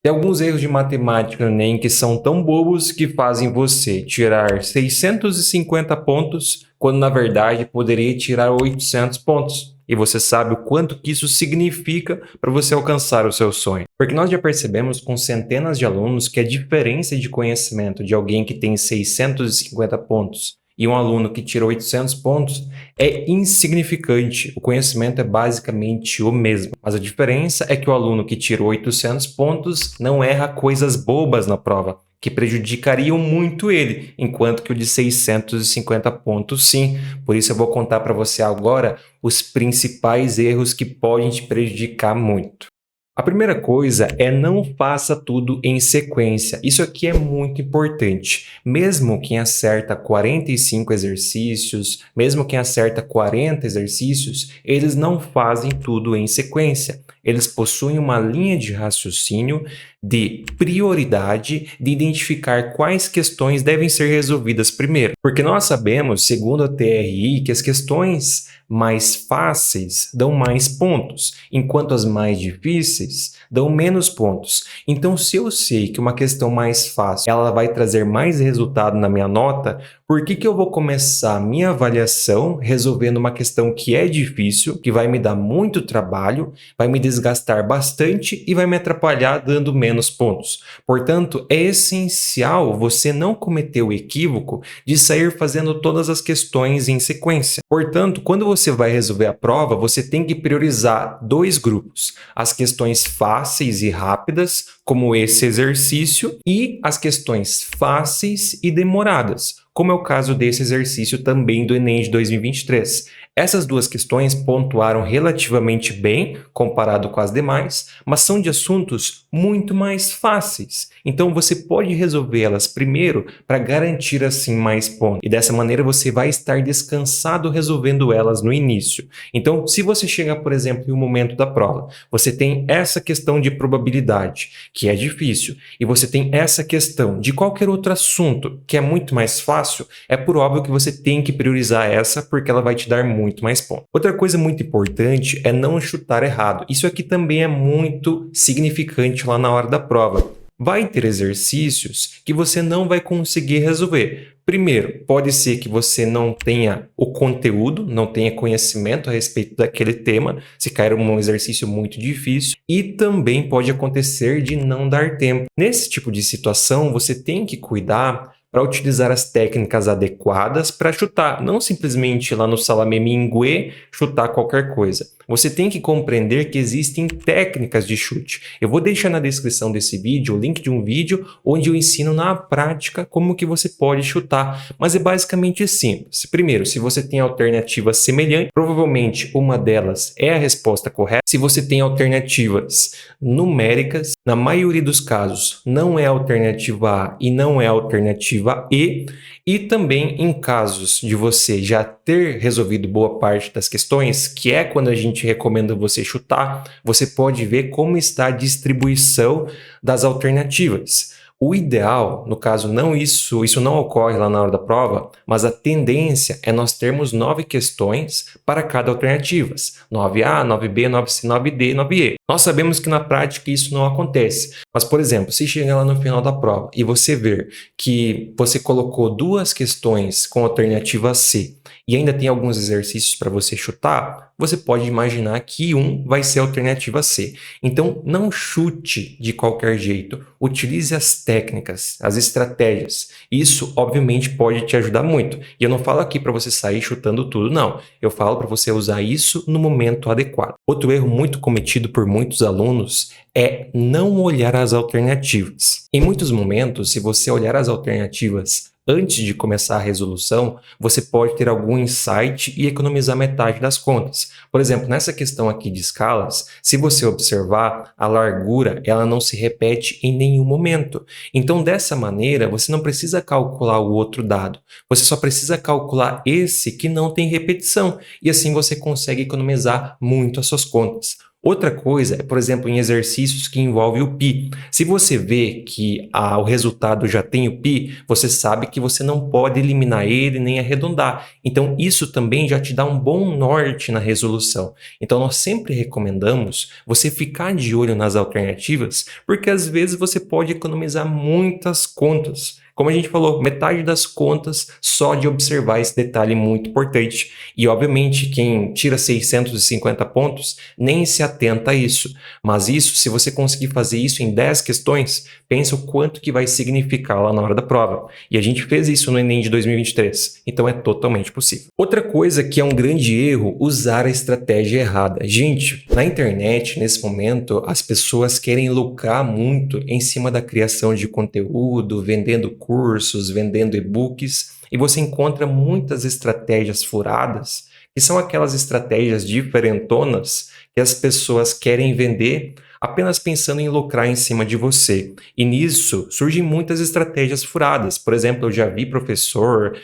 Tem alguns erros de matemática no Enem que são tão bobos que fazem você tirar 650 pontos, quando na verdade poderia tirar 800 pontos. E você sabe o quanto que isso significa para você alcançar o seu sonho. Porque nós já percebemos com centenas de alunos que a diferença de conhecimento de alguém que tem 650 pontos e um aluno que tirou 800 pontos é insignificante. O conhecimento é basicamente o mesmo. Mas a diferença é que o aluno que tirou 800 pontos não erra coisas bobas na prova, que prejudicariam muito ele, enquanto que o de 650 pontos sim. Por isso eu vou contar para você agora os principais erros que podem te prejudicar muito. A primeira coisa é não faça tudo em sequência. Isso aqui é muito importante. Mesmo quem acerta 45 exercícios, mesmo quem acerta 40 exercícios, eles não fazem tudo em sequência. Eles possuem uma linha de raciocínio de prioridade, de identificar quais questões devem ser resolvidas primeiro. Porque nós sabemos, segundo a TRI, que as questões mais fáceis dão mais pontos, enquanto as mais difíceis dão menos pontos. Então, se eu sei que uma questão mais fácil ela vai trazer mais resultado na minha nota, por que eu vou começar a minha avaliação resolvendo uma questão que é difícil, que vai me dar muito trabalho, vai me desgastar bastante e vai me atrapalhar dando menos pontos? Portanto, é essencial você não cometer o equívoco de sair fazendo todas as questões em sequência. Portanto, quando você vai resolver a prova, você tem que priorizar dois grupos: as questões fáceis e rápidas, como esse exercício, e as questões fáceis e demoradas, como é o caso desse exercício também do Enem de 2023. Essas duas questões pontuaram relativamente bem comparado com as demais, mas são de assuntos muito mais fáceis. Então você pode resolver elas primeiro para garantir assim mais pontos. E dessa maneira você vai estar descansado resolvendo elas no início. Então, se você chegar, por exemplo, em um momento da prova, você tem essa questão de probabilidade, que é difícil, e você tem essa questão de qualquer outro assunto, que é muito mais fácil, é por óbvio que você tem que priorizar essa, porque ela vai te dar muito mais pontos. Outra coisa muito importante é não chutar errado. Isso aqui também é muito significante lá na hora da prova. Vai ter exercícios que você não vai conseguir resolver. Primeiro, pode ser que você não tenha o conteúdo, não tenha conhecimento a respeito daquele tema, se cair um exercício muito difícil, e também pode acontecer de não dar tempo. Nesse tipo de situação, você tem que cuidar para utilizar as técnicas adequadas para chutar, não simplesmente lá no salame minguê chutar qualquer coisa. Você tem que compreender que existem técnicas de chute. Eu vou deixar na descrição desse vídeo o link de um vídeo onde eu ensino na prática como que você pode chutar, mas é basicamente simples. Primeiro, se você tem alternativas semelhantes, provavelmente uma delas é a resposta correta. Se você tem alternativas numéricas, na maioria dos casos não é a alternativa A e não é a alternativa E. E também em casos de você já ter resolvido boa parte das questões, que é quando a gente recomenda você chutar, você pode ver como está a distribuição das alternativas. O ideal, no caso, isso não ocorre lá na hora da prova, mas a tendência é nós termos 9 questões para cada alternativa. 9A, 9B, 9C, 9D, 9E. Nós sabemos que na prática isso não acontece. Mas, por exemplo, se chegar lá no final da prova e você ver que você colocou 2 questões com alternativa C e ainda tem alguns exercícios para você chutar, você pode imaginar que um vai ser a alternativa C. Então, não chute de qualquer jeito. Utilize as técnicas, as estratégias. Isso, obviamente, pode te ajudar muito. E eu não falo aqui para você sair chutando tudo, não. Eu falo para você usar isso no momento adequado. Outro erro muito cometido por muitos alunos é não olhar as alternativas. Em muitos momentos, se você olhar as alternativas antes de começar a resolução, você pode ter algum insight e economizar metade das contas. Por exemplo, nessa questão aqui de escalas, se você observar, a largura ela não se repete em nenhum momento. Então, dessa maneira, você não precisa calcular o outro dado. Você só precisa calcular esse que não tem repetição. E assim você consegue economizar muito as suas contas. Outra coisa é, por exemplo, em exercícios que envolvem o pi. Se você vê que o resultado já tem o pi, você sabe que você não pode eliminar ele nem arredondar. Então, isso também já te dá um bom norte na resolução. Então, nós sempre recomendamos você ficar de olho nas alternativas, porque às vezes você pode economizar muitas contas. Como a gente falou, metade das contas só de observar esse detalhe muito importante. E, obviamente, quem tira 650 pontos nem se atenta a isso. Mas isso, se você conseguir fazer isso em 10 questões, pensa o quanto que vai significar lá na hora da prova. E a gente fez isso no Enem de 2023. Então, é totalmente possível. Outra coisa que é um grande erro, usar a estratégia errada. Gente, na internet, nesse momento, as pessoas querem lucrar muito em cima da criação de conteúdo, vendendo cursos, vendendo e-books, e você encontra muitas estratégias furadas, que são aquelas estratégias diferentonas que as pessoas querem vender apenas pensando em lucrar em cima de você. E nisso surgem muitas estratégias furadas. Por exemplo, eu já vi professor,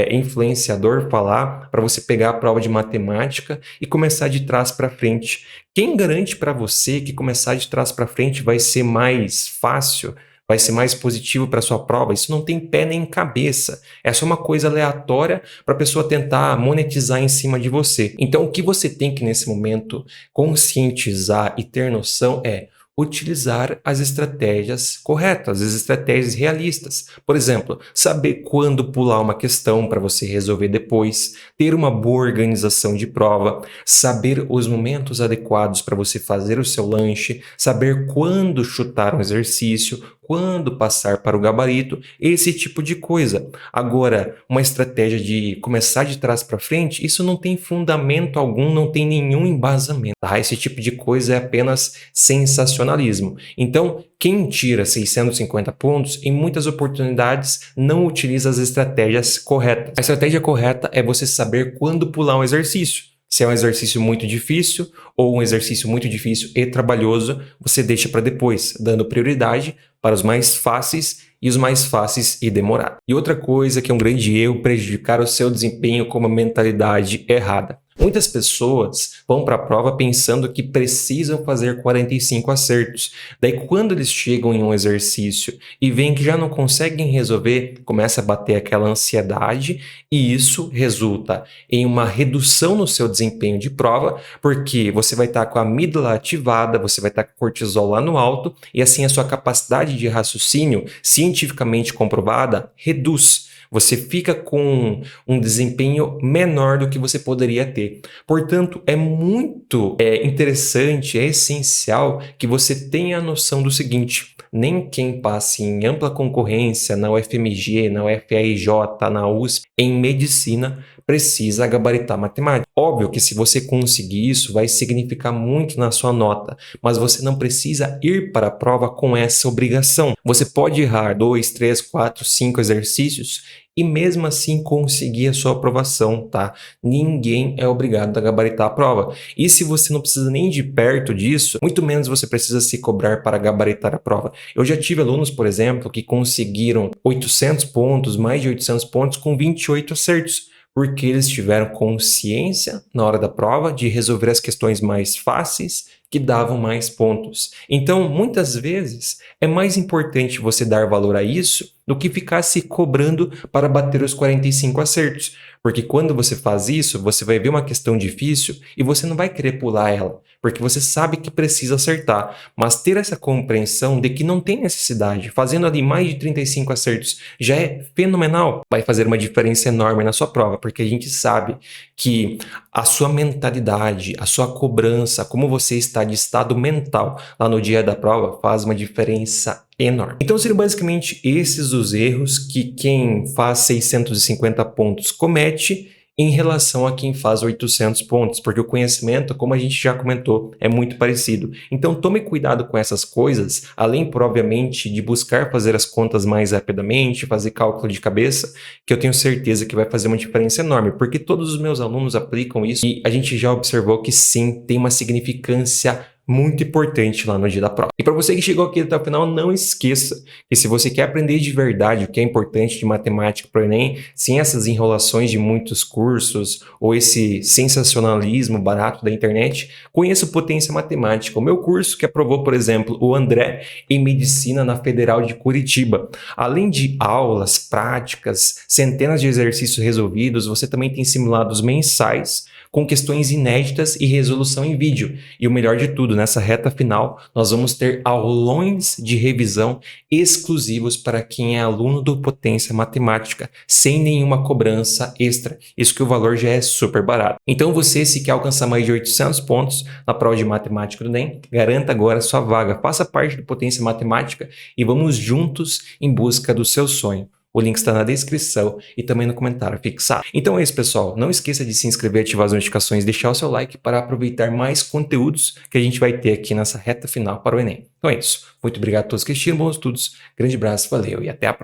influenciador falar para você pegar a prova de matemática e começar de trás para frente. Quem garante para você que começar de trás para frente vai ser mais fácil? Vai ser mais positivo para sua prova? Isso não tem pé nem cabeça. É só uma coisa aleatória para a pessoa tentar monetizar em cima de você. Então, o que você tem que, nesse momento, conscientizar e ter noção é utilizar as estratégias corretas, as estratégias realistas. Por exemplo, saber quando pular uma questão para você resolver depois, ter uma boa organização de prova, saber os momentos adequados para você fazer o seu lanche, saber quando chutar um exercício, quando passar para o gabarito, esse tipo de coisa. Agora, uma estratégia de começar de trás para frente, isso não tem fundamento algum, não tem nenhum embasamento, tá? Esse tipo de coisa é apenas sensacionalismo. Então, quem tira 650 pontos, em muitas oportunidades, não utiliza as estratégias corretas. A estratégia correta é você saber quando pular um exercício. Se é um exercício muito difícil ou um exercício muito difícil e trabalhoso, você deixa para depois, dando prioridade para os mais fáceis e os mais fáceis e demorados. E outra coisa que é um grande erro, prejudicar o seu desempenho com uma mentalidade errada. Muitas pessoas vão para a prova pensando que precisam fazer 45 acertos. Daí, quando eles chegam em um exercício e veem que já não conseguem resolver, começa a bater aquela ansiedade e isso resulta em uma redução no seu desempenho de prova, porque você vai estar com a amígdala ativada, você vai estar com o cortisol lá no alto e assim a sua capacidade de raciocínio, cientificamente comprovada, reduz. Você fica com um desempenho menor do que você poderia ter. Portanto, é muito interessante, é essencial que você tenha a noção do seguinte: nem quem passe em ampla concorrência na UFMG, na UFRJ, na USP, em medicina, precisa gabaritar matemática. Óbvio que se você conseguir isso, vai significar muito na sua nota, mas você não precisa ir para a prova com essa obrigação. Você pode errar 2, 3, 4, 5 exercícios e mesmo assim conseguir a sua aprovação, tá? Ninguém é obrigado a gabaritar a prova. E se você não precisa nem de perto disso, muito menos você precisa se cobrar para gabaritar a prova. Eu já tive alunos, por exemplo, que conseguiram 800 pontos, mais de 800 pontos com 28 acertos, porque eles tiveram consciência na hora da prova de resolver as questões mais fáceis que davam mais pontos. Então, muitas vezes, é mais importante você dar valor a isso do que ficar se cobrando para bater os 45 acertos. Porque quando você faz isso, você vai ver uma questão difícil e você não vai querer pular ela, porque você sabe que precisa acertar. Mas ter essa compreensão de que não tem necessidade, fazendo ali mais de 35 acertos, já é fenomenal. Vai fazer uma diferença enorme na sua prova, porque a gente sabe que a sua mentalidade, a sua cobrança, como você está de estado mental lá no dia da prova, faz uma diferença enorme. Então seriam basicamente esses os erros que quem faz 650 pontos comete em relação a quem faz 800 pontos, porque o conhecimento, como a gente já comentou, é muito parecido. Então tome cuidado com essas coisas, além, obviamente, de buscar fazer as contas mais rapidamente, fazer cálculo de cabeça, que eu tenho certeza que vai fazer uma diferença enorme, porque todos os meus alunos aplicam isso e a gente já observou que sim, tem uma significância muito importante lá no dia da prova. E para você que chegou aqui até o final, não esqueça que se você quer aprender de verdade o que é importante de matemática para o Enem, sem essas enrolações de muitos cursos ou esse sensacionalismo barato da internet, conheça o Potência Matemática, o meu curso que aprovou, por exemplo, o André em Medicina na Federal de Curitiba. Além de aulas, práticas, centenas de exercícios resolvidos, você também tem simulados mensais com questões inéditas e resolução em vídeo. E o melhor de tudo, nessa reta final, nós vamos ter aulões de revisão exclusivos para quem é aluno do Potência Matemática, sem nenhuma cobrança extra. Isso que o valor já é super barato. Então você, se quer alcançar mais de 800 pontos na prova de matemática do Enem, garanta agora sua vaga. Faça parte do Potência Matemática e vamos juntos em busca do seu sonho. O link está na descrição e também no comentário fixado. Então é isso, pessoal. Não esqueça de se inscrever, ativar as notificações e deixar o seu like para aproveitar mais conteúdos que a gente vai ter aqui nessa reta final para o Enem. Então é isso. Muito obrigado a todos que assistiram. Bons estudos. Grande abraço, valeu e até a próxima.